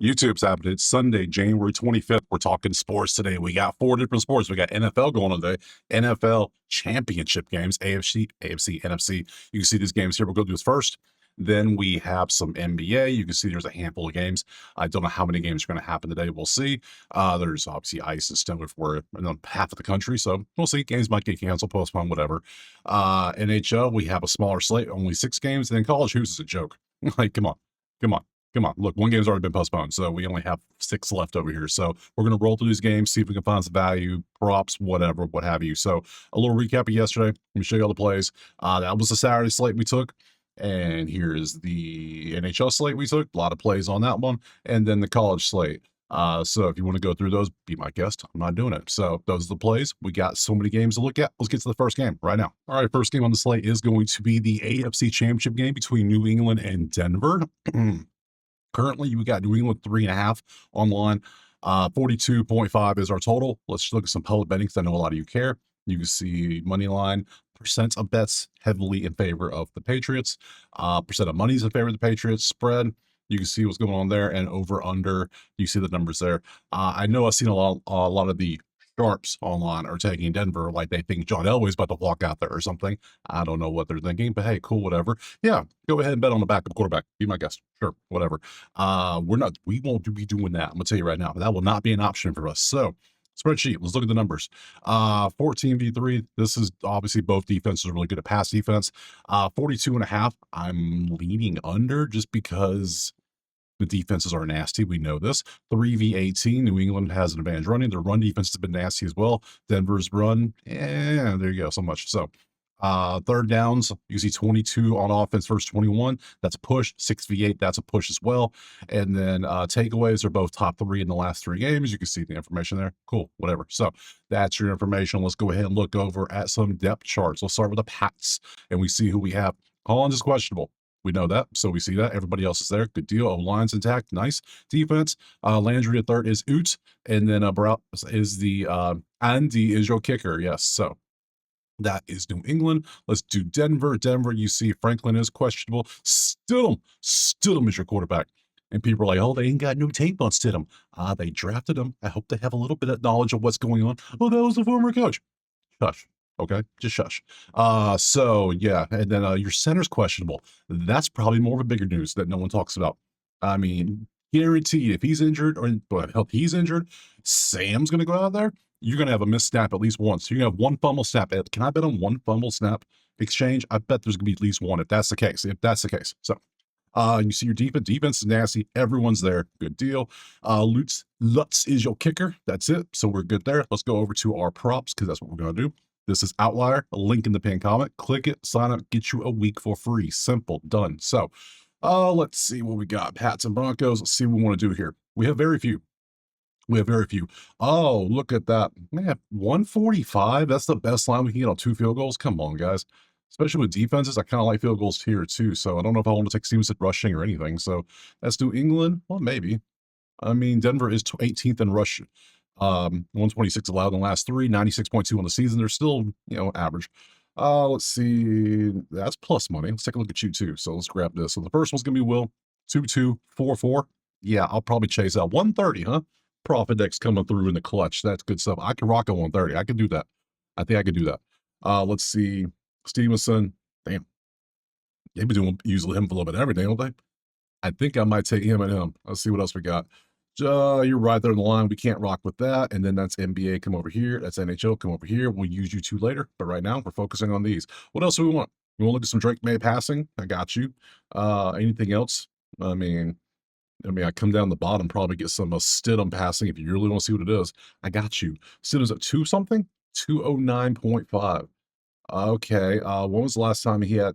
YouTube's happening. It's Sunday, January 25th. We're talking sports today. We got four different sports. We got NFL going on today, NFL championship games, AFC, NFC. You can see these games here. We'll go through this first. Then we have some NBA. You can see there's a handful of games. I don't know how many games are going to happen today. We'll see. There's obviously ice and snow for half of the country. So we'll see. Games might get canceled, postponed, whatever. NHL, we have a smaller slate, only 6 games. And then college hoops is a joke. Like, come on. Come on. Come on, look, one game's already been postponed, so we only have 6 left over here. So we're going to roll through these games, see if we can find some value, props, whatever, what have you. So a little recap of yesterday. Let me show you all the plays. That was the Saturday slate we took. And here's the NHL slate we took. A lot of plays on that one. And then the college slate. So if you want to go through those, be my guest. I'm not doing it. So those are the plays. We got so many games to look at. Let's get to the first game right now. All right, first game on the slate is going to be the AFC Championship game between New England and Denver. Currently, we got New England 3.5 online. 42.5 is our total. Let's look at some public betting because I know a lot of you care. You can see money line percent of bets heavily in favor of the Patriots. Percent of money's in favor of the Patriots. Spread. You can see what's going on there, and over under. You see the numbers there. I know I've seen a lot of the sharps online are taking Denver like they think John Elway's about to walk out there or something. I don't know what they're thinking, but hey, cool, whatever. Yeah, go ahead and bet on the backup quarterback. Be my guest. Sure, whatever. We won't be doing that. I'm gonna tell you right now. That will not be an option for us. So spreadsheet, let's look at the numbers. 14v3. This is obviously both defenses are really good at pass defense. 42.5. I'm leaning under just because the defenses are nasty. We know this. 3v18. New England has an advantage running. Their run defense has been nasty as well. Denver's run, there you go, so much. So third downs, you see 22 on offense versus 21. That's a push. 6v8, that's a push as well. And then takeaways are both top 3 in the last 3 games. You can see the information there. Cool, whatever. So that's your information. Let's go ahead and look over at some depth charts. Let's start with the Pats, and we see who we have. Collins is questionable. We know that, so we see that. Everybody else is there. Good deal. O-line's intact. Nice. Defense. Landry at third is Oot. And then Brown is the Andy is your kicker. Yes. So that is New England. Let's do Denver. Denver, you see Franklin is questionable. Stidham is your quarterback. And people are like, oh, they ain't got no tape on Stidham. They drafted him. I hope they have a little bit of knowledge of what's going on. Oh, that was the former coach. Shush. Okay, just shush. So yeah, and then your center's questionable. That's probably more of a bigger news that no one talks about. I mean, guaranteed if he's injured or help he's injured, Sam's gonna go out there. You're gonna have a missed snap at least once. You're gonna have one fumble snap. Can I bet on one fumble snap exchange? I bet there's gonna be at least one if that's the case. So you see your defense. Defense is nasty. Everyone's there. Good deal. Lutz is your kicker. That's it. So we're good there. Let's go over to our props because that's what we're gonna do. This is Outlier, a link in the pinned comment. Click it, sign up, get you a week for free. Simple, done. So let's see what we got. Pats and Broncos. Let's see what we want to do here. We have very few. Oh, look at that. Man, 145. That's the best line we can get on 2 field goals. Come on, guys. Especially with defenses, I kind of like field goals here too. So I don't know if I want to take Stevenson rushing or anything. So that's New England. Well, maybe. I mean, Denver is 18th in rush. 126 allowed in the last 3, 96.2 on the season. They're still, average. Let's see. That's plus money. Let's take a look at you too. So let's grab this. So the first one's gonna be Will 2244. Yeah, I'll probably chase out 130, huh? Profit X coming through in the clutch. That's good stuff. I can rock a 130. I can do that. I think I can do that. Let's see. Stevenson. Damn. They've been doing usually him for a little bit of everything, don't they? I think I might take him and him. Let's see what else we got. You're right there in the line. We can't rock with that. And then that's NBA. Come over here. That's NHL. Come over here. We'll use you 2 later. But right now, we're focusing on these. What else do we want? We want to look at some Drake May passing. I got you. Anything else? I mean, I come down the bottom, probably get some Stidham passing if you really want to see what it is. I got you. Stidham's at 2 something? 209.5. Okay. When was the last time he had?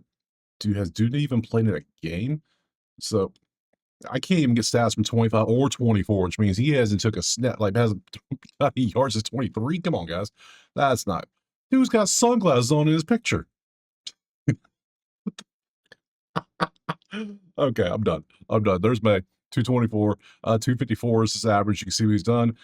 Has Dude even played in a game? So I can't even get stats from 25 or 24, which means he hasn't took a snap, hasn't yards as 23. Come on, guys. That's not. Dude's got sunglasses on in his picture. Okay, I'm done. There's May. 224, 254 is his average. You can see what he's done.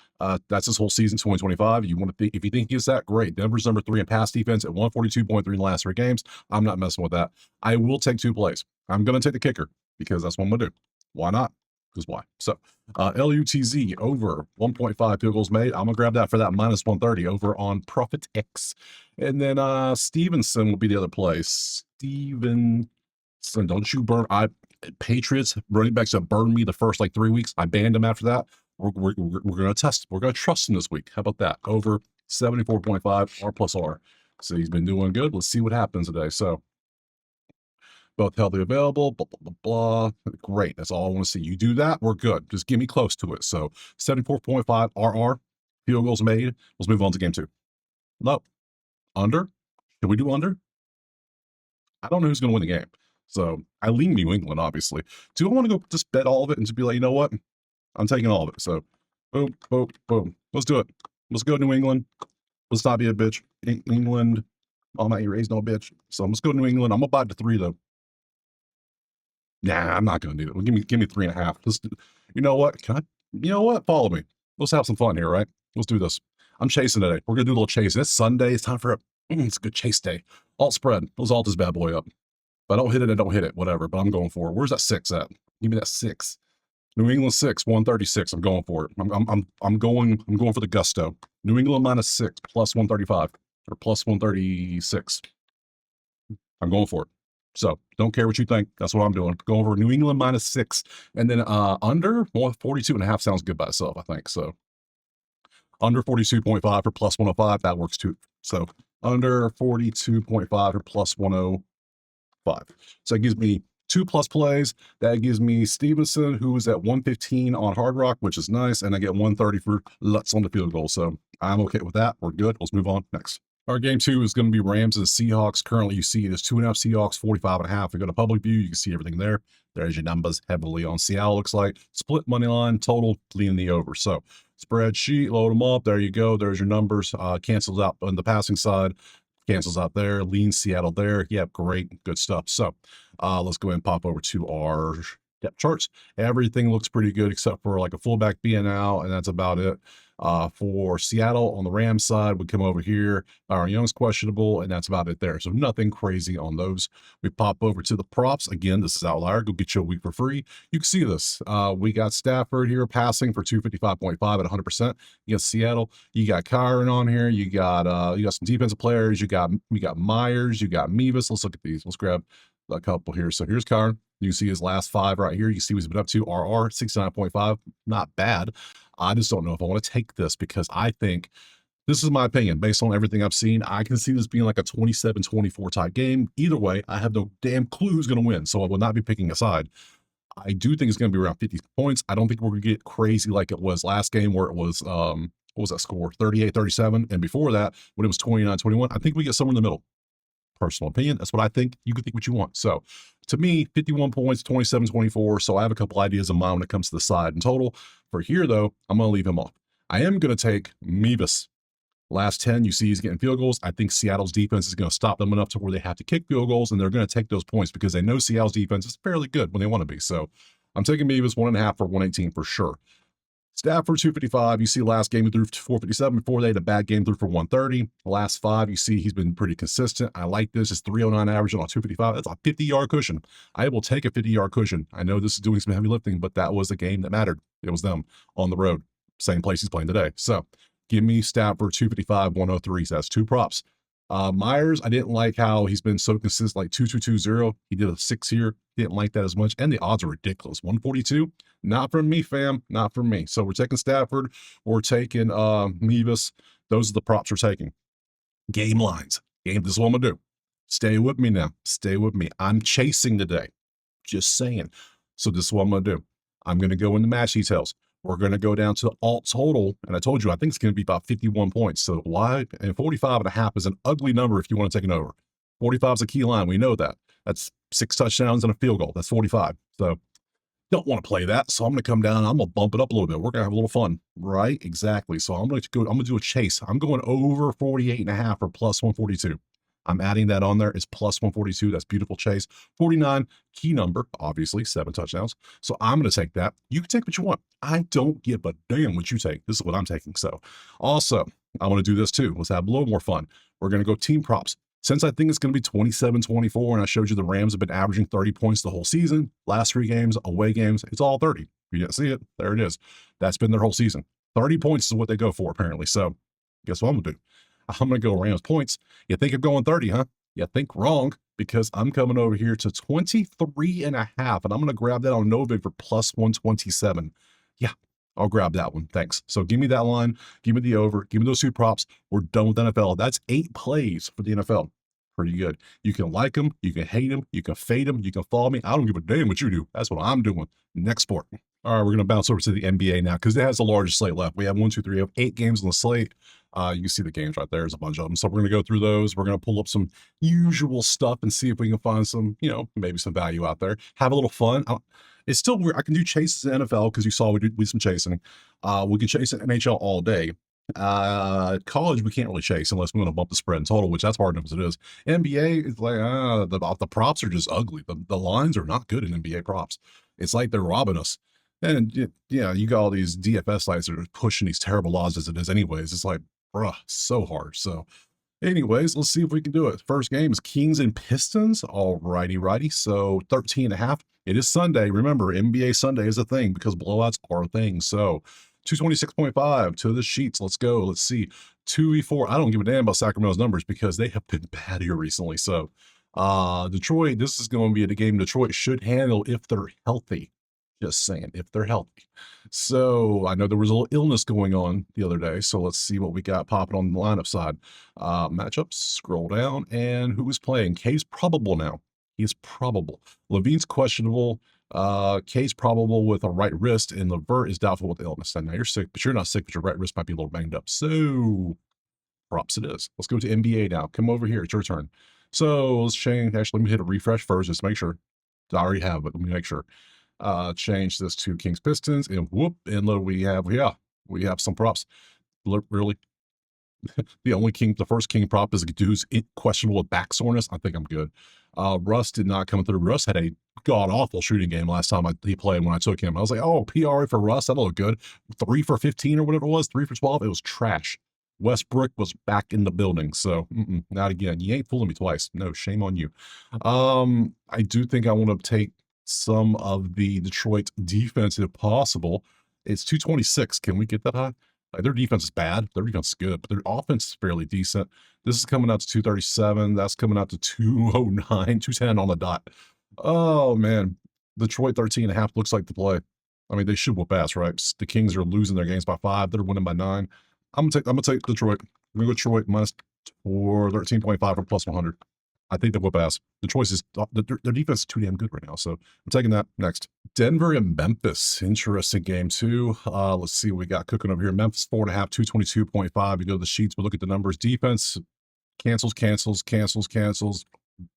That's his whole season, 2025. You want to think if you think he gets that, great. Denver's number 3 in pass defense at 142.3 in the last 3 games. I'm not messing with that. I will take 2 plays. I'm gonna take the kicker because that's what I'm gonna do. Why not? because why? So LUTZ over 1.5 field goals made. I'm gonna grab that for that minus 130 over on Profit X. And then Stevenson will be the other place. Stevenson, don't you burn Patriots running backs that burned me the first like 3 weeks. I banned them after that. We're gonna test. We're gonna trust him this week. How about that? Over 74.5 R plus R. So he's been doing good. Let's see what happens today. So both healthy available, blah, blah, blah, blah. Great. That's all I want to see. You do that, we're good. Just give me close to it. So 74.5 RR, field goals made. Let's move on to game 2. No. Under? Can we do under? I don't know who's going to win the game. So I lean New England, obviously. Do I want to go just bet all of it and just be like, you know what? I'm taking all of it. So boom, boom, boom. Let's do it. Let's go New England. Let's not be a bitch. England. Mama ain't raised no bitch. So let's go New England. I'm about to 3 though. Nah, I'm not gonna do it. Well, give me 3.5. You know what? You know what? Follow me. Let's have some fun here, right? Let's do this. I'm chasing today. We're gonna do a little chasing. It's Sunday. It's time for it's a good chase day. Alt spread. Let's alt this bad boy up. If I don't hit it, I don't hit it. Whatever. But I'm going for it. Where's that 6 at? Give me that 6. New England 6, 136. I'm going for it. I'm going for the gusto. New England minus 6 plus 135 or plus 136. I'm going for it. So don't care what you think. That's what I'm doing. Go over New England minus 6. And then under 42.5 sounds good by itself, I think. So under 42.5 for plus 105, that works too. So under 42.5 or plus 105. So that gives me 2 plus plays. That gives me Stevenson, who's at 115 on Hard Rock, which is nice. And I get 130 for Lutz on the field goal. So I'm okay with that. We're good. Let's move on next. Our game 2 is going to be Rams and Seahawks. Currently, you see it is 2.5 Seahawks, 45.5. We go to public view, you can see everything there. There's your numbers heavily on Seattle, looks like. Split money line, total, leaning the over. So spreadsheet, load them up. There you go. There's your numbers. Cancels out on the passing side. Cancels out there. Lean Seattle there. Yeah, great. Good stuff. So let's go ahead and pop over to our depth charts. Everything looks pretty good except for like a fullback being out, and that's about it. For Seattle on the Rams side, we come over here. Byron Young's questionable, and that's about it there. So nothing crazy on those. We pop over to the props. Again, this is Outlier. Go get you a week for free. You can see this. We got Stafford here passing for 255.5 at 100% against Seattle. You got Kyron on here. You got some defensive players. You got Myers. You got Mevis. Let's look at these. Let's grab a couple here. So here's Kyron. You can see his last 5 right here. You can see what he's been up to. RR 69.5. Not bad. I just don't know if I want to take this because I think, this is my opinion, based on everything I've seen, I can see this being like a 27-24 type game. Either way, I have no damn clue who's going to win, so I will not be picking a side. I do think it's going to be around 50 points. I don't think we're going to get crazy like it was last game where it was, what was that score? 38-37. And before that, when it was 29-21, I think we get somewhere in the middle. Personal opinion. That's what I think. You can think what you want. So to me, 51 points, 27-24. So I have a couple ideas of mine when it comes to the side in total. For here, though, I'm going to leave him off. I am going to take Mevis. Last 10, you see he's getting field goals. I think Seattle's defense is going to stop them enough to where they have to kick field goals, and they're going to take those points because they know Seattle's defense is fairly good when they want to be. So I'm taking Mevis 1.5 for 118 for sure. Stafford 255. You see last game he threw 457. Before they had a bad game, threw for 130. The last 5, you see he's been pretty consistent. I like this. It's 309 average on 255. That's a 50-yard cushion. I will take a 50-yard cushion. I know this is doing some heavy lifting, but that was the game that mattered. It was them on the road. Same place he's playing today. So give me Stafford 255, 103. So that's 2 props. Myers, I didn't like how he's been so consistent, like 2-2-2-0. He did a 6 here. Didn't like that as much. And the odds are ridiculous. 142. Not from me, fam. Not from me. So we're taking Stafford. We're taking Mevis. Those are the props we're taking. Game lines. This is what I'm going to do. Stay with me now. Stay with me. I'm chasing today. Just saying. So this is what I'm going to do. I'm going to go into match details. We're going to go down to alt total. And I told you, I think it's going to be about 51 points. So why? And 45.5 is an ugly number if you want to take an over. 45 is a key line. We know that. That's 6 touchdowns and a field goal. That's 45. So don't want to play that. So I'm going to come down. I'm going to bump it up a little bit. We're going to have a little fun. Right? Exactly. So I'm going to do a chase. I'm going over 48.5 or plus 142. I'm adding that on there. It's plus 142. That's beautiful chase. 49, key number, obviously, 7 touchdowns. So I'm going to take that. You can take what you want. I don't give a damn what you take. This is what I'm taking. So also, I want to do this too. Let's have a little more fun. We're going to go team props. Since I think it's going to be 27-24, and I showed you the Rams have been averaging 30 points the whole season, last 3 games, away games, it's all 30. You didn't see it. There it is. That's been their whole season. 30 points is what they go for, apparently. So guess what I'm going to do? I'm going to go Rams points. You think of going 30, huh? You think wrong, because I'm coming over here to 23.5, and I'm going to grab that on Novig for plus 127. Yeah, I'll grab that one. Thanks. So give me that line. Give me the over. Give me those two props. We're done with NFL. That's 8 plays for the NFL. Pretty good. You can like them. You can hate them. You can fade them. You can follow me. I don't give a damn what you do. That's what I'm doing. Next sport. All right, we're going to bounce over to the NBA now because it has the largest slate left. We have 8 games on the slate. You can see the games right there. There's a bunch of them. So we're going to go through those. We're going to pull up some usual stuff and see if we can find some, maybe some value out there. Have a little fun. It's still weird. I can do chases in NFL because you saw we did some chasing. We can chase in NHL all day. College, we can't really chase unless we want to bump the spread in total, which that's hard enough as it is. NBA is like, the props are just ugly. The lines are not good in NBA props. It's like they're robbing us. And yeah, you got all these DFS sites that are pushing these terrible laws as it is anyways. It's like, bruh, so hard. So anyways, let's see if we can do it. First game is Kings and Pistons. All righty. So 13.5. It is Sunday. Remember, NBA Sunday is a thing because blowouts are a thing. So 226.5 to the sheets. Let's go. Let's see. 2v4. I don't give a damn about Sacramento's numbers because they have been bad here recently. So Detroit, this is going to be a game Detroit should handle if they're healthy. Just saying, if they're healthy. So I know there was a little illness going on the other day. So let's see what we got popping on the lineup side. Matchups, scroll down, and who is playing? K's probable now. He's probable. Levine's questionable. K's probable with a right wrist, and Levert is doubtful with the illness. And now you're sick, but you're not sick, but your right wrist might be a little banged up. So props it is. Let's go to NBA now. Come over here. It's your turn. So let's change. Actually, let me hit a refresh first just to make sure. I already have, but let me make sure. Change this to Kings Pistons, and whoop, and look, we have some props. Really, the first king prop is a dude's questionable with back soreness. I think I'm good. Russ did not come through. Russ had a god awful shooting game last time he played when I took him. I was like, oh, PRA for Russ, that'll look good. 3 for 15 or whatever it was, 3 for 12. It was trash. Westbrook was back in the building, so not again. You ain't fooling me twice. No, shame on you. I do think I want to take some of the Detroit defense if possible. It's 226. Can we get that high? Like, their defense is bad. Their defense is good, but their offense is fairly decent. This is coming out to 237. That's coming out to 209, 210 on the dot. Oh, man. Detroit 13.5 looks like the play. I mean, they should whoop ass, right? The Kings are losing their games by 5. They're winning by 9. I'm gonna take Detroit. I'm gonna go Detroit minus or 13.5 or plus 100. I think they whoop ass. The choice is their defense is too damn good right now. So I'm taking that next. Denver and Memphis. Interesting game too. Let's see what we got cooking over here. Memphis 4.5, 222.5. You go to the sheets, but look at the numbers. Defense cancels.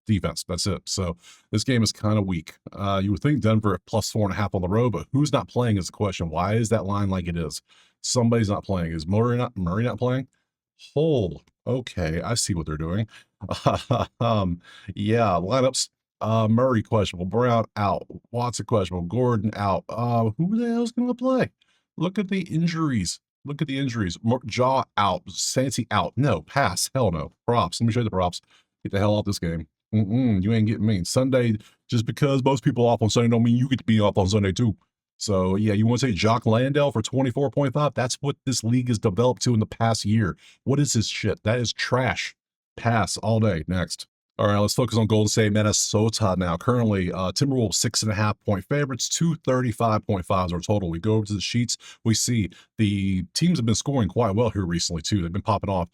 Defense. That's it. So this game is kind of weak. You would think Denver at plus 4.5 on the road, but who's not playing is the question. Why is that line like it is? Somebody's not playing. Is Murray not playing? Okay, I see what they're doing. Yeah, lineups. Murray questionable, Brown out, Watson questionable, Gordon out. Who the hell's gonna play? Look at the injuries. Jaw out, Santi out. No, pass. Hell no. Props. Let me show you the props. Get the hell out this game. You ain't getting me. Sunday, just because most people off on Sunday don't mean you get to be off on Sunday too. So yeah, you want to say Jock Landale for 24.5? That's what this league has developed to in the past year. What is this shit? That is trash. Pass all day. Next. All right, let's focus on Golden State, Minnesota now. Currently, Timberwolves 6.5 point favorites, 235.5 is our total. We go over to the sheets. We see the teams have been scoring quite well here recently, too. They've been popping off.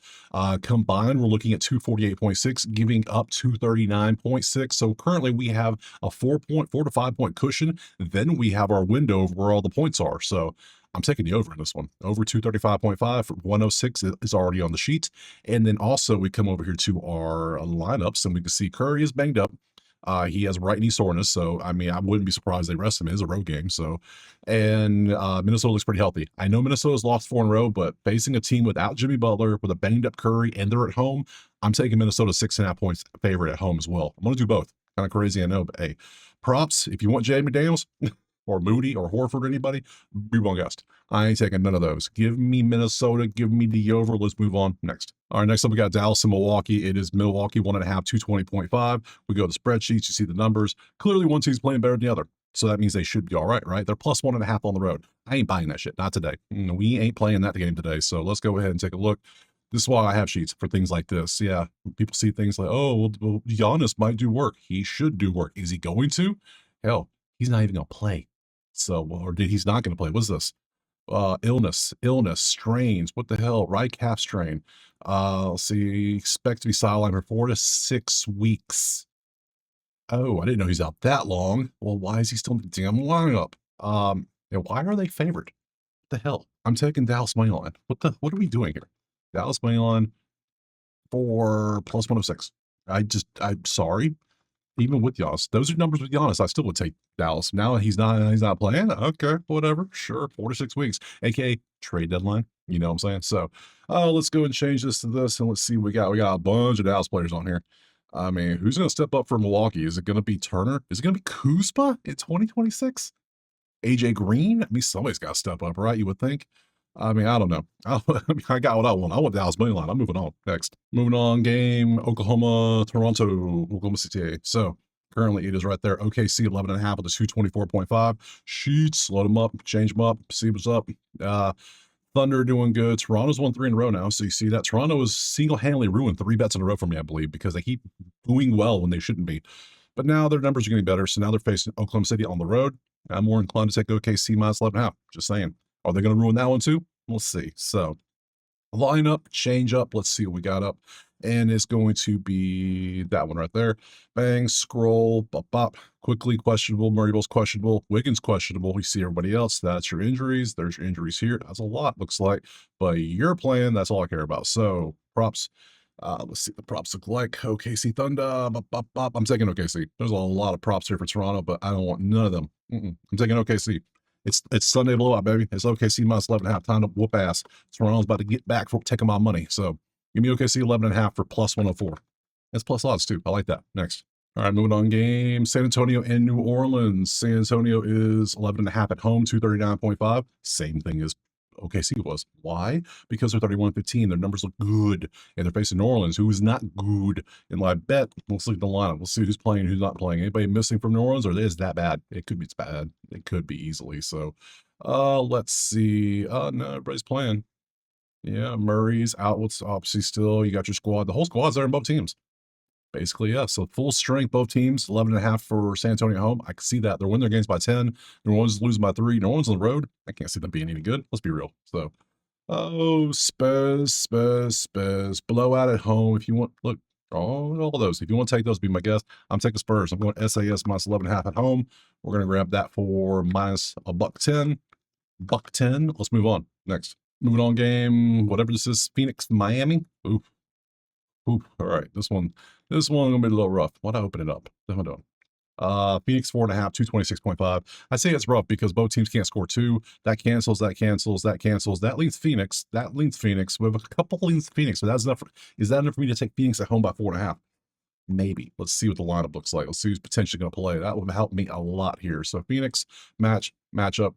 Combined, we're looking at 248.6, giving up 239.6. So currently, we have a 4 to 5 point cushion. Then we have our window of where all the points are. So I'm taking the over in this one. Over 235.5 for 106 is already on the sheet. And then also we come over here to our lineups and we can see Curry is banged up. He has right knee soreness. So, I mean, I wouldn't be surprised they rest him. It is a road game. So, and Minnesota looks pretty healthy. I know Minnesota's lost 4 in a row, but facing a team without Jimmy Butler, with a banged up Curry, and they're at home, I'm taking Minnesota 6.5 points favorite at home as well. I'm going to do both. Kind of crazy, I know, but hey, props. If you want Jay McDaniels, or Moody or Horford or anybody, be wrong guest. I ain't taking none of those. Give me Minnesota. Give me the over. Let's move on. Next. All right, next up we got Dallas and Milwaukee. It is Milwaukee 1.5, 220.5. We go to the spreadsheets. You see the numbers. Clearly one team's playing better than the other. So that means they should be all right, right? They're plus 1.5 on the road. I ain't buying that shit. Not today. We ain't playing that game today. So let's go ahead and take a look. This is why I have sheets for things like this. Yeah, people see things like, oh, well, Giannis might do work. He should do work. Is he going to? Hell, he's not even going to play. So, or he's not going to play. What's this? Illness, strains. What the hell? Right calf strain. Let's see. Expect to be sidelined for 4 to 6 weeks. Oh, I didn't know he's out that long. Well, why is he still in the damn lineup? And why are they favored? What the hell? I'm taking Dallas money line. What are we doing here? Dallas money line for plus 106. I'm sorry. Even with Giannis, those are numbers with Giannis. I still would take Dallas. Now he's not playing. Okay, whatever. Sure, 4 to 6 weeks, aka trade deadline. You know what I'm saying? So, let's go and change this to this, and let's see what we got. We got a bunch of Dallas players on here. I mean, who's going to step up for Milwaukee? Is it going to be Turner? Is it going to be Kuzma in 2026? AJ Green? I mean, somebody's got to step up, right? You would think. I mean, I don't know. I got what I want. I want Dallas money line. I'm moving on. Next. Moving on. Game Oklahoma, Toronto, Oklahoma City. So currently it is right there. OKC 11.5 with a 224.5. Sheets. Load them up. Change them up. See what's up. Thunder doing good. Toronto's won 3 in a row now. So you see that Toronto has single-handedly ruined 3 bets in a row for me, I believe, because they keep doing well when they shouldn't be. But now their numbers are getting better. So now they're facing Oklahoma City on the road. I'm more inclined to take OKC minus 11.5. Just saying. Are they going to ruin that one too? We'll see. So lineup, change up. Let's see what we got up. And it's going to be that one right there. Bang, scroll, bop, bop. Quickly questionable. Murray's questionable. Wiggins questionable. You see everybody else. That's your injuries. There's your injuries here. That's a lot, looks like. But you're playing. That's all I care about. So props. Let's see what the props look like. OKC Thunder. Bop, bop, bop. I'm taking OKC. There's a lot of props here for Toronto, but I don't want none of them. I'm taking OKC. It's Sunday blowout, baby. It's OKC minus 11.5. Time to whoop ass. Toronto's about to get back for taking my money. So give me OKC 11.5 for plus 104. That's plus odds too. I like that. Next. All right, moving on. Game San Antonio and New Orleans. San Antonio is 11.5 at home, 239.5. Same thing as OKC was. Why? Because they're 31-15. Their numbers look good. And they're facing New Orleans, who is not good. And I bet, let's look at the lineup. We'll see who's playing and who's not playing. Anybody missing from New Orleans, or is that bad? It could be bad. It could be easily. So let's see. No, everybody's playing. Yeah, Murray's out. What's obviously still, you got your squad. The whole squad's there in both teams. Basically, yeah. So full strength, both teams, 11.5 for San Antonio at home. I can see that. They're winning their games by 10. New Orleans losing by 3. New Orleans on the road. I can't see them being any good. Let's be real. So, Spurs. Blowout at home. If you want, look, all those. If you want to take those, be my guest. I'm taking Spurs. I'm going SAS minus 11.5 at home. We're going to grab that for minus a $1.10. $1.10. Let's move on. Next. Moving on game, whatever this is, Phoenix, Miami. Ooh. All right, this one gonna be a little rough. Why'd I open it up? What am I doing? Phoenix 4.5, 226.5. I say it's rough because both teams can't score 2. That cancels. That leaves Phoenix. We have a couple leads Phoenix, but that's enough. Is that enough for me to take Phoenix at home by 4.5? Maybe. Let's see what the lineup looks like. Let's see who's potentially going to play. That would help me a lot here. So Phoenix matchup.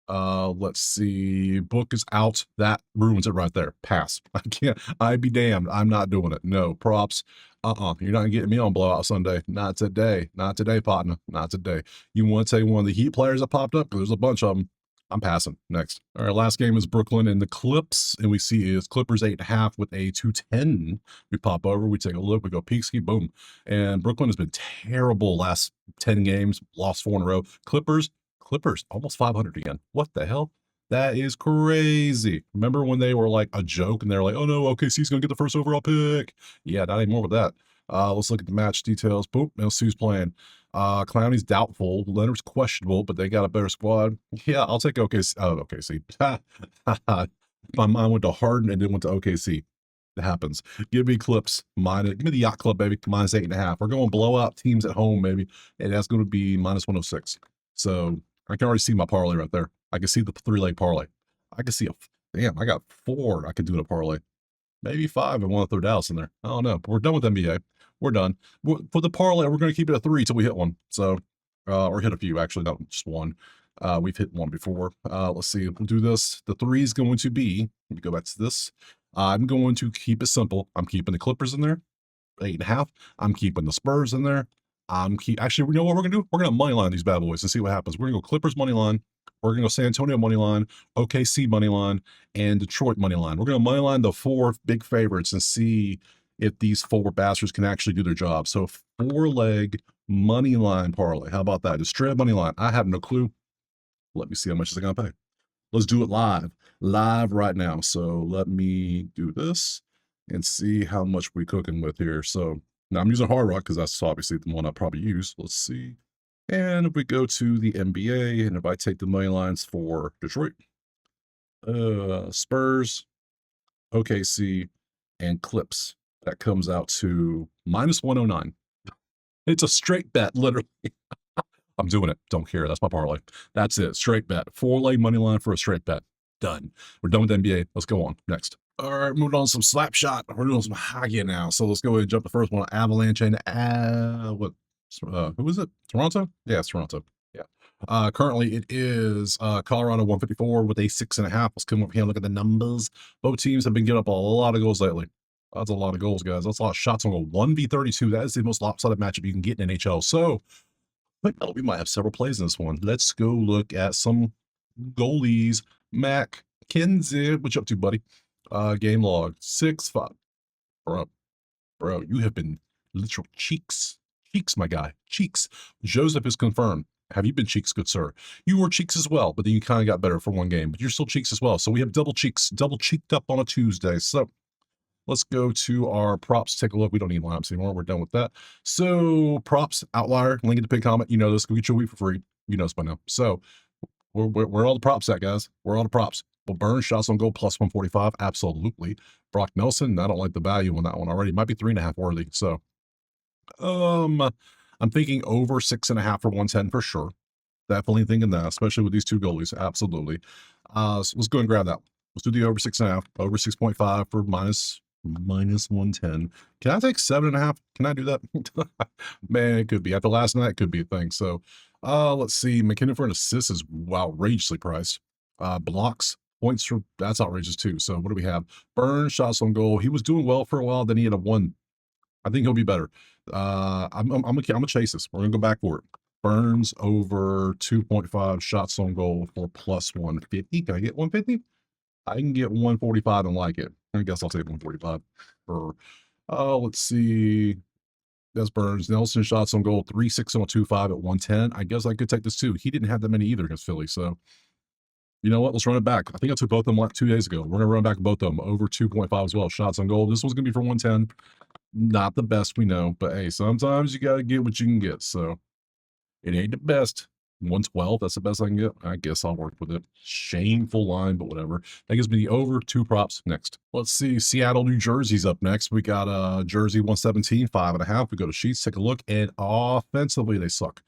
Let's see. Book is out. That ruins it right there. Pass. I can't. I'd be damned. I'm not doing it. No props. You're not getting me on blowout Sunday. Not today. Not today, partner. Not today. You want to take one of the Heat players that popped up? Because there's a bunch of them. I'm passing. Next. All right, last game is Brooklyn and the Clips, and we see is Clippers 8.5 with a 210. We pop over, we take a look, we go Peekski, boom. And Brooklyn has been terrible last 10 games, lost 4 in a row. Clippers almost 500 again. What the hell? That is crazy. Remember when they were like a joke and they're like, oh no, OKC's gonna get the first overall pick. Yeah, not anymore with that. Let's look at the match details. Boom, let's see who's playing. Clowney's doubtful. Leonard's questionable, but they got a better squad. Yeah, I'll take OKC. Oh, OKC. My mind went to Harden and then went to OKC. It happens. Give me Clips. Give me the Yacht Club, baby. Minus 8.5. We're going blowout teams at home, maybe. And that's going to be minus 106. So I can already see my parlay right there. I can see the 3-leg parlay. I can see damn, I got 4 I could do in a parlay. Maybe 5 and want to throw Dallas in there. I don't know. But we're done with NBA. We're done. For the parlay, we're going to keep it at 3 till we hit one. So, or hit a few, actually, not just one. We've hit one before. Let's see. We'll do this. The 3 is going to be, let me go back to this. I'm going to keep it simple. I'm keeping the Clippers in there, 8.5. I'm keeping the Spurs in there. Actually, you know what we're gonna do? We're gonna money line these bad boys and see what happens. We're gonna go Clippers money line. We're gonna go San Antonio money line, OKC money line, and Detroit money line. We're gonna money line the 4 big favorites and see if these 4 bastards can actually do their job. So 4-leg money line parlay. How about that? Just straight money line. I have no clue. Let me see how much is it gonna pay. Let's do it live right now. So let me do this and see how much we cooking with here. So now I'm using Hard Rock because that's obviously the one I probably use. Let's see. And if we go to the NBA, and if I take the money lines for Detroit, Spurs, OKC, and Clips, that comes out to -109. It's a straight bet, literally. I'm doing it. Don't care. That's my parlay. That's it. Straight bet. 4-leg money line for a straight bet. Done. We're done with the NBA. Let's go on. Next. All right, moving on to some slap shot. We're doing some hockey now. So let's go ahead and jump the first one. Avalanche and who is it? Toronto? Yeah, it's Toronto. Yeah. Currently it is Colorado 154 with a 6.5. Let's come up here and look at the numbers. Both teams have been getting up a lot of goals lately. That's a lot of goals, guys. That's a lot of shots on goal. 1v32. That is the most lopsided matchup you can get in NHL. So we might have several plays in this one. Let's go look at some goalies. Mac Kenzie, what you up to, buddy? Game log 6-5. Bro, you have been literal cheeks, my guy, cheeks. Joseph is confirmed. Have you been cheeks, good sir? You were cheeks as well, but then you kind of got better for one game, but you're still cheeks as well. So we have double cheeked up on a Tuesday. So let's go to our props. Take a look. We don't need lineups anymore. We're done with that. So props, outlier, link in the pinned comment. You know this. Go get your week for free. You know this by now. So where all the props at, guys? Where all the props? Well, Burns shots on goal +145. Absolutely. Brock Nelson. I don't like the value on that one already. Might be 3.5 worthy. So I'm thinking over 6.5 for 110 for sure. Definitely thinking that, especially with these 2 goalies. Absolutely. So let's go and grab that. Let's do the over 6.5, over 6.5 for -110. Can I take 7.5? Can I do that? Man, it could be. After last night, it could be a thing. So let's see. McKinnon for an assist is outrageously priced. Blocks, points for that's outrageous too. So what do we have? Burns shots on goal. He was doing well for a while, then he had a 1. I think he'll be better. I'm gonna chase this. We're gonna go back for it. Burns over 2.5 shots on goal for +150. Can I get 150? I can get 145 and like it. I guess I'll take 145 for let's see. That's Burns. Nelson shots on goal 3.6 on a 2.5 at 110. I guess I could take this too. He didn't have that many either against Philly. So you know what? Let's run it back. I think I took both of them like 2 days ago. We're gonna run back both of them over 2.5 as well. Shots on goal. This one's gonna be for 110. Not the best, we know, but hey, sometimes you gotta get what you can get. So it ain't the best. 112, that's the best I can get. I guess I'll work with it. Shameful line, but whatever. That gives me the over 2 props next. Let's see. Seattle, New Jersey's up next. We got Jersey 117, 5.5. We go to Sheets, take a look, and offensively, they suck.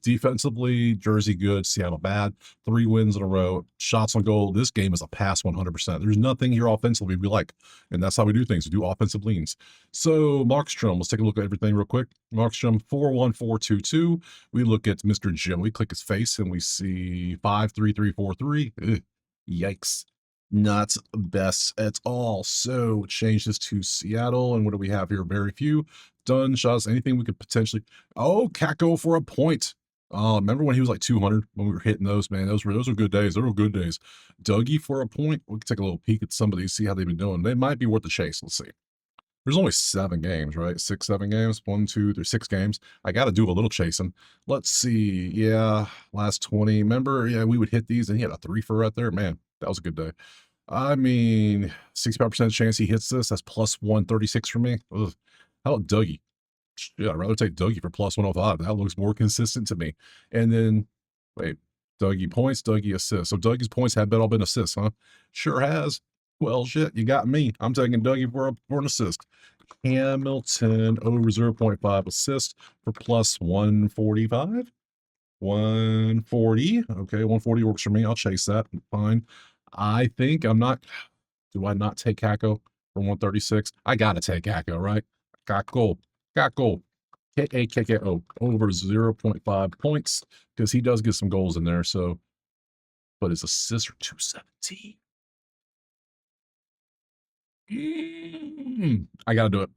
Defensively, Jersey good, Seattle bad. 3 wins in a row. Shots on goal. This game is a pass 100%. There's nothing here offensively we like, and that's how we do things. We do offensive leans. So Markstrom, let's take a look at everything real quick. Markstrom 41422. We look at Mr. Joey, click his face, and we see 53343. Yikes. Not best at all. So change this to Seattle. And what do we have here? Very few done shots. Anything we could potentially. Oh, Kako for a point. Remember when he was like 200 when we were hitting those, man? Those were good days. Those were good days. Dougie for a point. We can take a little peek at some of these, see how they've been doing. They might be worth the chase. Let's see. There's only 7 games, right? 6, 7 games. 1, 2, 3, 6 games. I got to do a little chasing. Let's see. Yeah, last 20. Remember, yeah, we would hit these and he had a 3 for right there. Man, that was a good day. I mean, 65% chance he hits this. That's +136 for me. Ugh. How about Dougie? Yeah, I'd rather take Dougie for +105. That looks more consistent to me. And then, wait, Dougie points, Dougie assists. So Dougie's points have all been assists, huh? Sure has. Well, shit, you got me. I'm taking Dougie for an assist. Hamilton over 0.5 assist for +145. 140. Okay, 140 works for me. I'll chase that. Fine. I think I'm not. Do I not take Kako for 136? I gotta take Kako, right? Kako. K-A-K-K-O over 0.5 points because he does get some goals in there. So, but his assists are 217. I gotta do it.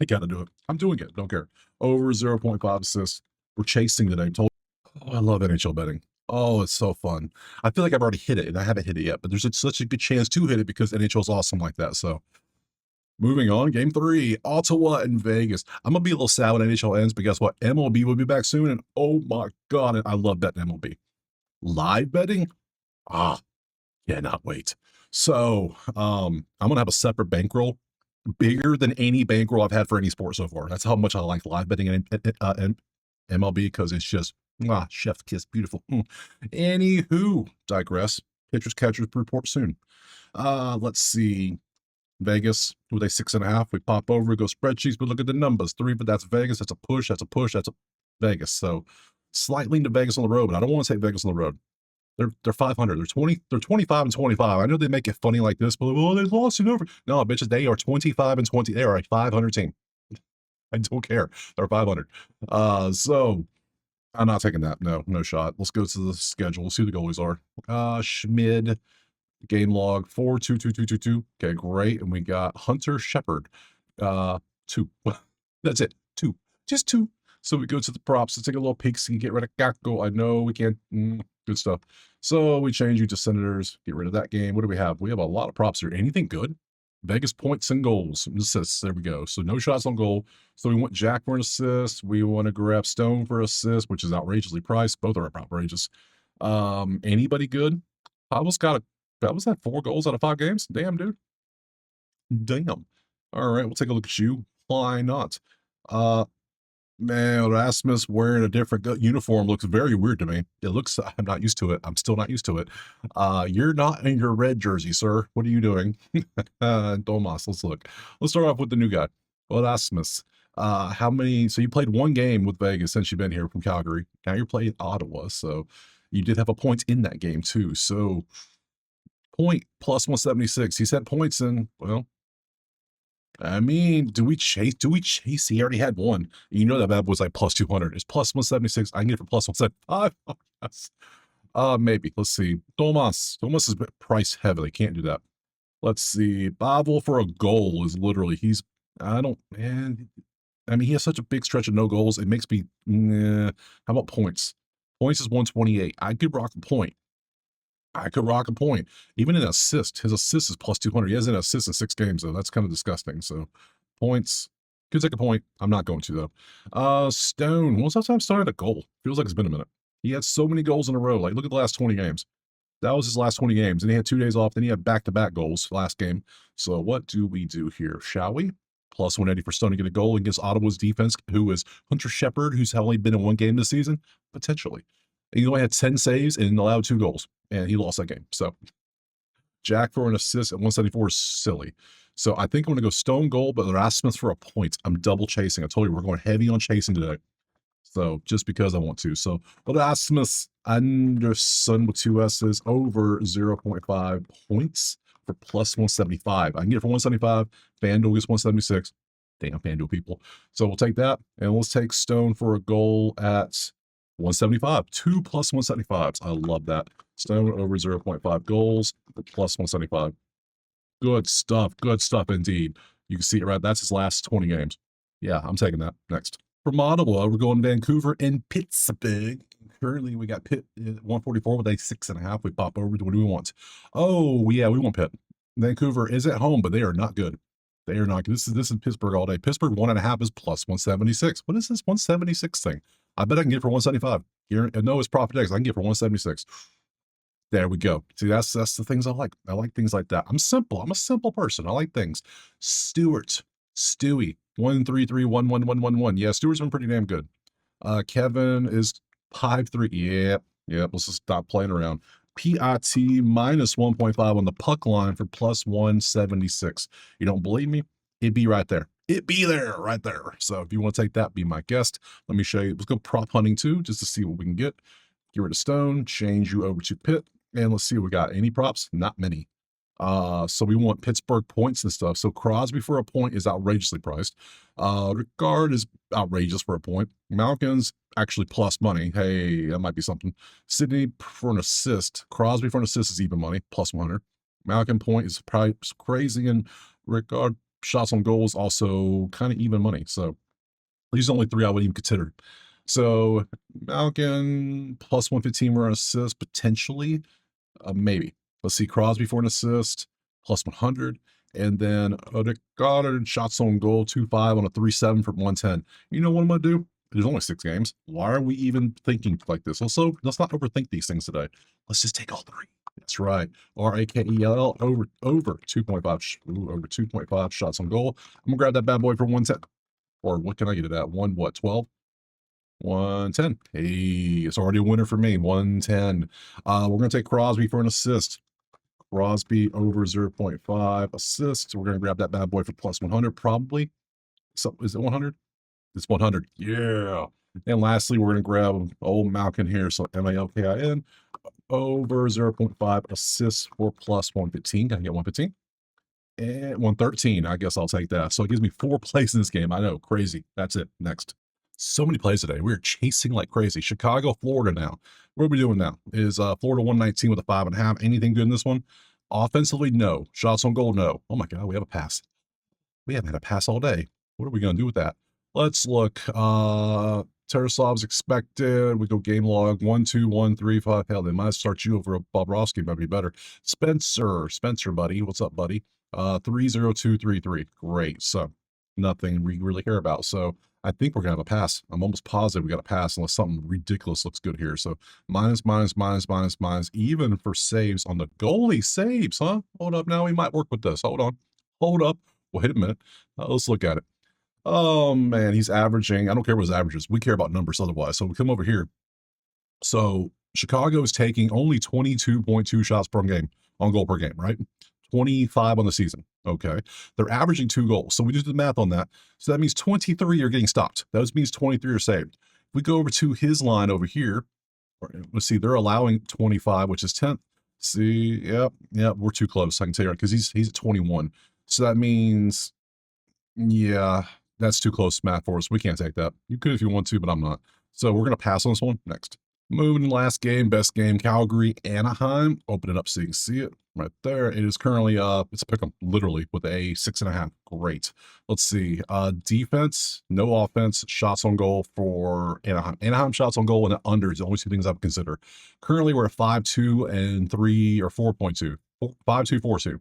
I gotta do it. I'm doing it. Don't care. Over 0.5 assists. We're chasing today. Oh, I love NHL betting. Oh, it's so fun. I feel like I've already hit it, and I haven't hit it yet, but there's such a good chance to hit it because NHL is awesome like that. So moving on, game 3, Ottawa and Vegas. I'm gonna be a little sad when NHL ends, but guess what? MLB will be back soon, and oh my god, I love betting MLB. Live betting? Ah, cannot wait. So, I'm gonna have a separate bankroll, bigger than any bankroll I've had for any sport so far. That's how much I like live betting and MLB because it's just chef kiss, beautiful. Anywho, digress. Pitchers catchers report soon. Let's see. Vegas with a 6.5. We pop over, we go spreadsheets, but look at the numbers. 3, but that's Vegas. That's a push. That's a push. That's a Vegas. So slightly into Vegas on the road, but I don't want to take Vegas on the road. They're 500. They're 25 and 25. I know they make it funny like this, but oh, they lost it over. No, bitches, they are 25 and 20. They are a 500 team. I don't care. They're 500. So I'm not taking that. No shot. Let's go to the schedule. We'll see who the goalies are. Schmid, game log 4-2-2-2-2-2. Okay, great. And we got Hunter Shepard. 2. That's it. 2. Just 2. So we go to the props. Let's take a little peek so we can get rid of Gakko. I know we can't. Good stuff. So we change you to Senators. Get rid of that game. What do we have? We have a lot of props here. Anything good? Vegas points and goals. Assists. There we go. So no shots on goal. So we want Jack for an assist. We want to grab Stone for assist, which is outrageously priced. Both are outrageous. Anybody good? Pavel's had 4 goals out of 5 games. Damn, dude. Damn. All right, we'll take a look at you. Why not? Man, Rasmus wearing a different uniform looks very weird to me. I'm not used to it. I'm still not used to it. You're not in your red jersey, sir. What are you doing? Domas, let's look. Let's start off with the new guy. Rasmus. So you played 1 game with Vegas since you've been here from Calgary. Now you're playing Ottawa, so you did have a point in that game too. So point plus 176. He's had points in, well, I mean, do we chase? He already had 1. You know that bad was like plus 200. It's plus 176. I can get it for plus 175. Yes. Maybe. Let's see. Thomas is priced heavily. Can't do that. Let's see. Bavel for a goal is literally, I mean, he has such a big stretch of no goals. It makes me, how about points? Points is 128. I could rock a point. Even an assist. His assist is plus 200. He has an assist in 6 games, though. That's kind of disgusting. So, points. Could take a point. I'm not going to, though. Stone. When's the last time Stone had a goal? Feels like it's been a minute. He had so many goals in a row. Like, look at the last 20 games. That was his last 20 games. And he had 2 days off. Then he had back-to-back goals last game. So, what do we do here? Shall we? Plus 180 for Stone to get a goal against Ottawa's defense, who is Hunter Shepard, who's only been in 1 game this season? Potentially. He only had 10 saves and allowed 2 goals, and he lost that game. So Jack for an assist at 174 is silly. So I think I'm going to go Stone goal, but Rasmus for a point. I'm double chasing. I told you we're going heavy on chasing today. So just because I want to. So Rasmus Anderson with 2 S's over 0.5 points for plus 175. I can get it for 175. FanDuel gets 176. Damn, FanDuel people. So we'll take that, and let's take Stone for a goal at 175. 2 plus 175s. I love that. Stone over 0.5 goals plus 175. Good stuff. Good stuff indeed. You can see it right. That's his last 20 games. Yeah, I'm taking that. Next. From Ottawa, we're going Vancouver and Pittsburgh. Currently, we got Pitt at 144 with a 6.5. We pop over to what do we want? Oh, yeah, we want Pitt. Vancouver is at home, but they are not good. They are not good. This is Pittsburgh all day. Pittsburgh 1.5 is plus 176. What is this 176 thing? I bet I can get it for 175. Here, no, it's Profit X. I can get it for 176. There we go. See, that's the things I like. I like things like that. I'm simple. I'm a simple person. I like things. Stewie, 1331111. Yeah, Stewart's been pretty damn good. Kevin is 5-3. Yeah. Let's just stop playing around. PIT minus 1.5 on the puck line for plus 176. You don't believe me? It'd be right there. It'd be there, right there. So if you want to take that, be my guest. Let me show you. Let's go prop hunting too, just to see what we can get. Get rid of Stone, change you over to Pitt, and let's see what we got. Any props? Not many. So we want Pittsburgh points and stuff. So Crosby for a point is outrageously priced. Ricard is outrageous for a point. Malkin's actually plus money. Hey, that might be something. Sidney for an assist. Crosby for an assist is even money, plus 100. Malkin point is probably crazy, and Ricard shots on goal is also kind of even money. So these are only three I would even consider. So Malkin plus 115 for an assist, potentially, maybe. Let's see, Crosby for an assist, plus 100. And then Odegaard shots on goal, 2-5 on a 3-7 for 110. You know what I'm going to do? There's only 6 games. Why are we even thinking like this? Also, let's not overthink these things today. Let's just take all 3. That's right. RAKELL over 2.5. Over 2.5 shots on goal. I'm going to grab that bad boy for 110. Or what can I get it at? 12? 110. Hey, it's already a winner for me. 110. We're going to take Crosby for an assist. Crosby over 0.5 assists. We're going to grab that bad boy for plus 100, probably. So is it 100? It's 100. Yeah. And lastly, we're going to grab old Malkin here. So Malkin over 0.5 assists for plus 115. Can I get 115? And 113. I guess I'll take that. So it gives me 4 plays in this game. I know, crazy. That's it. Next. So many plays today. We're chasing like crazy. Chicago, Florida now. What are we doing now? Is Florida 119 with a 5.5. Anything good in this one? Offensively, no. Shots on goal, no. Oh my God, we have a pass. We haven't had a pass all day. What are we going to do with that? Let's look. Tarasov's expected. We go game log 1, 2, 1, 3, 5. Hell, they might start you over a Bobrovsky. Might be better. Spencer, buddy. What's up, buddy? 30233. Great. So nothing we really care about. So I think we're gonna have a pass. I'm almost positive we got a pass unless something ridiculous looks good here. So minus, even for saves on the goalie saves, huh? Hold up, now we might work with this. Hold on, hold up. Wait a minute. Let's look at it. Oh man, he's averaging. I don't care what his average is. We care about numbers otherwise. So we come over here. So Chicago is taking only 22.2 shots per game on goal per game, right? 25 on the season. Okay. They're averaging 2 goals. So we just did the math on that. So that means 23 are getting stopped. That means 23 are saved. If we go over to his line over here, let's see, they're allowing 25, which is 10th. See, yep, we're too close. I can tell you, because he's at 21. So that means, yeah, that's too close math for us. We can't take that. You could if you want to, but I'm not. So we're going to pass on this one. Next. Moving to the last game, best game, Calgary, Anaheim. Open it up so you can see it right there. It is currently, it's a pick 'em, literally, with a 6.5. Great. Let's see. Defense, no offense, shots on goal for Anaheim. Anaheim shots on goal and the under is the only 2 things I would consider. Currently, we're at 5-2 and 3 or 4.2. 5-2, 4-2.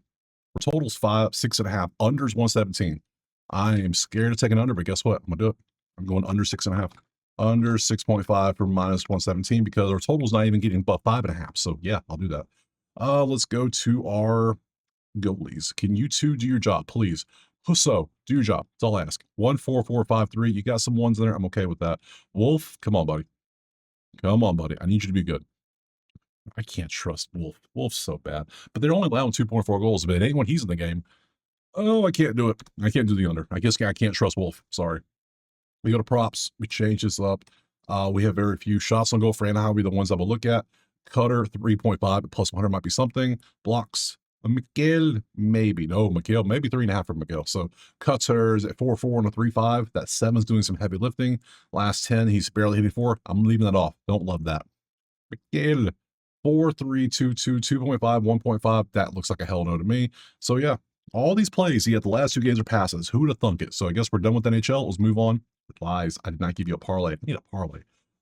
For totals 6.5. Unders 117. I am scared to take an under, but guess what? I'm going to do it. I'm going under 6.5. Under 6.5 for minus 117 because our total's not even getting above 5.5. So yeah, I'll do that. Let's go to our goalies. Can you 2 do your job, please? Husso, do your job. That's all I ask. 1, 4, 4, 5, 3. You got some ones in there. I'm okay with that. Wolf, come on, buddy. Come on, buddy. I need you to be good. I can't trust Wolf. Wolf's so bad. But they're only allowing 2.4 goals. But anyone he's in the game, oh, I can't do it. I can't do the under. I guess I can't trust Wolf. Sorry. We go to props. We change this up. We have very few shots on goal for Anaheim. Be the ones I will look at. Cutter 3.5 plus 100 might be something. Blocks. Miguel, maybe. No, Miguel, maybe 3.5 for Miguel. So Cutters at 4.4 and a 3.5. That 7's doing some heavy lifting. Last 10, he's barely hitting 4. I'm leaving that off. Don't love that. Miguel, 4, 3, 2, 2, 2.5, 1.5. That looks like a hell no to me. So yeah, all these plays, he had the last 2 games are passes. Who would have thunk it? So I guess we're done with NHL. Let's move on. Lies. I did not give you a parlay. I need a parlay.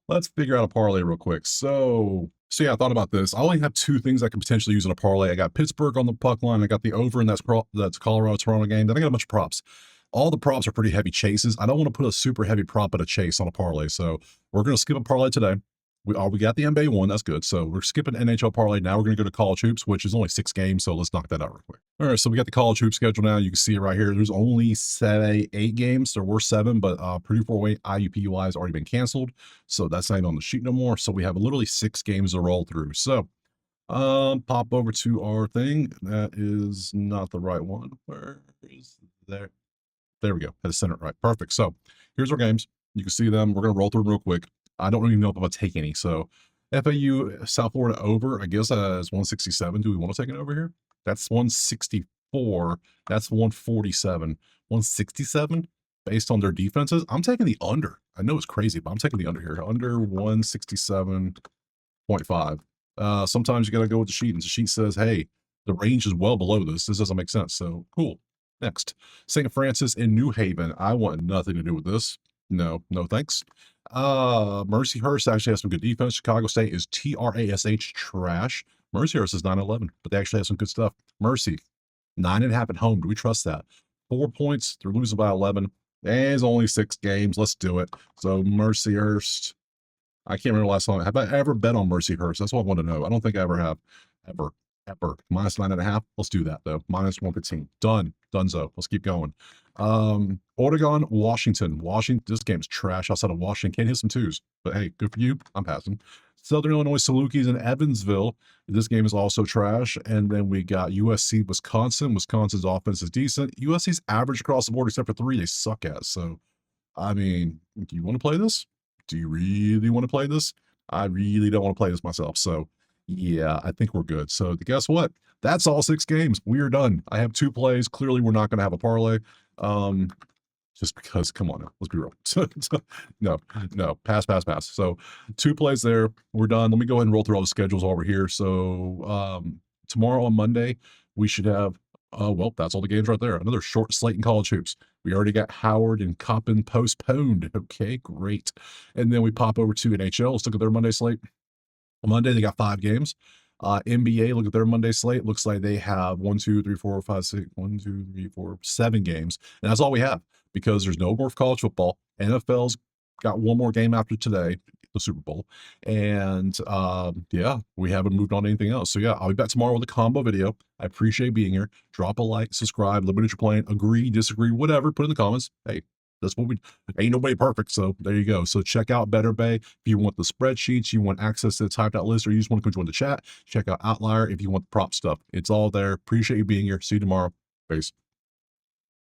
Let's figure out a parlay real quick. So yeah, I thought about this. I only have 2 things I can potentially use in a parlay. I got Pittsburgh on the puck line. I got the over, and that's Colorado Toronto game. Then I got a bunch of props. All the props are pretty heavy chases. I don't want to put a super heavy prop at a chase on a parlay. So we're going to skip a parlay today. We got the NBA one. That's good. So we're skipping NHL parlay. Now we're going to go to college hoops, which is only 6 games. So let's knock that out real quick. All right. So we got the college hoop schedule now. You can see it right here. There's only 8 games. There were 7, but Purdue 4-way IUPUI has already been canceled. So that's not on the sheet no more. So we have literally 6 games to roll through. So pop over to our thing. That is not the right one. Where is there? There we go. Had to center it right. Perfect. So here's our games. You can see them. We're going to roll through them real quick. I don't even know if I'm going to take any. So FAU, South Florida over, I guess is 167. Do we want to take it over here? That's 164. That's 147. 167 based on their defenses. I'm taking the under. I know it's crazy, but I'm taking the under here. Under 167.5. Sometimes you got to go with the sheet, and the sheet says, hey, the range is well below this. This doesn't make sense. So cool. Next, St. Francis in New Haven. I want nothing to do with this. No, no thanks. Mercyhurst actually has some good defense. Chicago State is TRASH trash. Mercyhurst is 9-11, but they actually have some good stuff. Mercy, 9.5 at home. Do we trust that? 4 points. They're losing by 11. There's only 6 games. Let's do it. So Mercyhurst. I can't remember the last time. Have I ever bet on Mercyhurst? That's what I want to know. I don't think I ever have. Ever. Ever. -9.5. Let's do that though. -115. Done. Donezo. Let's keep going. Oregon, Washington. Washington. This game's trash outside of Washington. Can't hit some twos. But hey, good for you. I'm passing. Southern Illinois Salukis in Evansville. This game is also trash. And then we got USC, Wisconsin. Wisconsin's offense is decent. USC's average across the board, except for 3 they suck at. So, I mean, do you want to play this? Do you really want to play this? I really don't want to play this myself. So, yeah, I think we're good. So, guess what? That's all 6 games. We are done. I have 2 plays. Clearly, we're not going to have a parlay. Just because, come on now, let's be real. No, pass. So 2 plays there. We're done. Let me go ahead and roll through all the schedules while we're here. So tomorrow on Monday, we should have, well, that's all the games right there. Another short slate in college hoops. We already got Howard and Coppin postponed. Okay, great. And then we pop over to NHL. Let's look at their Monday slate. On Monday, they got 5 games. NBA, look at their Monday slate. Looks like they have 1, 2, 3, 4, 5, 6, 1, 2, 3, 4, 7 games. And that's all we have because there's no more college football. NFL's got 1 more game after today, the Super Bowl. And yeah, we haven't moved on to anything else. So yeah, I'll be back tomorrow with a combo video. I appreciate being here. Drop a like, subscribe, let me know what you're playing, agree, disagree, whatever, put in the comments. Hey, that's what we, ain't nobody perfect. So there you go. So check out Better Bay if you want the spreadsheets, you want access to the typed out list, or you just want to come join the chat. Check out Outlier if you want the prop stuff. It's all there. Appreciate you being here. See you tomorrow. Peace.